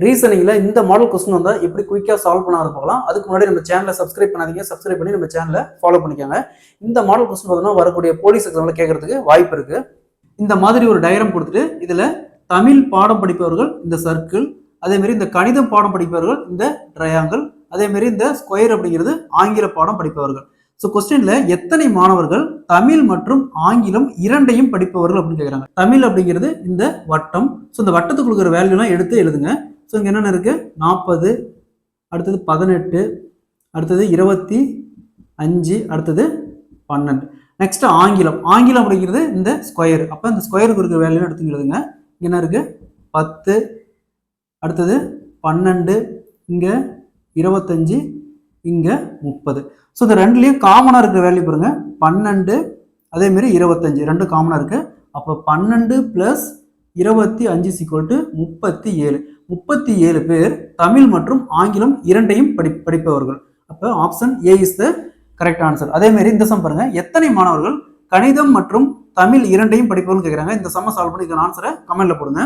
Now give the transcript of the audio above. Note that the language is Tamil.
ரீசனிங்ல இந்த மாடல் கொஸ்டின் வந்தா எப்படி குயிக்கா சால்வ் பண்ணாத போகலாம். அதுக்கு முன்னாடி நம்ம சேனலை சப்ஸ்கிரைப் பண்ணாதீங்க. சப்ஸ்கிரைப் பண்ணி நம்ம சேனலை ஃபாலோ பண்ணிக்கோங்க. இந்த மாடல் கொஸ்டின் பார்த்தோம்னா வரக்கூடிய போலீஸ் எக்ஸாம்ல கேட்கறதுக்கு வாய்ப்பு இருக்கு. இந்த மாதிரி ஒரு டயக்ராம் கொடுத்துட்டு இதுல தமிழ் பாடம் படிப்பவர்கள் இந்த சர்க்கிள், அதே மாதிரி இந்த கணிதம் பாடம் படிப்பவர்கள் இந்த ட்ரையாங்கிள், அதே மாதிரி இந்த ஸ்கொயர் அப்படிங்கிறது ஆங்கில பாடம் படிப்பவர்கள். ஸோ கொஸ்டின்ல எத்தனை மாணவர்கள் தமிழ் மற்றும் ஆங்கிலம் இரண்டையும் படிப்பவர்கள் அப்படின்னு கேட்குறாங்க. தமிழ் அப்படிங்கிறது இந்த வட்டம். ஸோ இந்த வட்டத்துக்கு கொடுக்குற வேல்யூலாம் எடுத்து எழுதுங்க. ஸோ இங்கே என்னென்ன இருக்குது, 40, அடுத்தது 18, அடுத்தது 25, அடுத்தது 12. நெக்ஸ்ட் ஆங்கிலம். ஆங்கிலம் அப்படிங்கிறது இந்த ஸ்கொயர். அப்போ இந்த ஸ்கொயருக்கு இருக்கிற வேல்யூ எடுத்து எழுதுங்க. இங்கே என்ன இருக்குது, 10, அடுத்தது 12, இங்கே 25, இங்கே 30. ஸோ இந்த ரெண்டுலேயும் காமனாக இருக்கிற வேல்யூ பாருங்க, 12 அதே மாதிரி 25 ரெண்டும் காமனாக இருக்கு. அப்போ 12 + 25 = 37. 37 பேர் தமிழ் மற்றும் ஆங்கிலம் இரண்டையும் படிப்பவர்கள். அப்போ option A is the correct answer. அதே மாதிரி இந்த சம் பாருங்க, எத்தனை மாணவர்கள் கணிதம் மற்றும் தமிழ் இரண்டையும் படிப்பவர்கள் கேட்குறாங்க. இந்த சம்ம சால்வ் பண்ணி ஆன்சரை கமெண்ட்ல போடுங்க.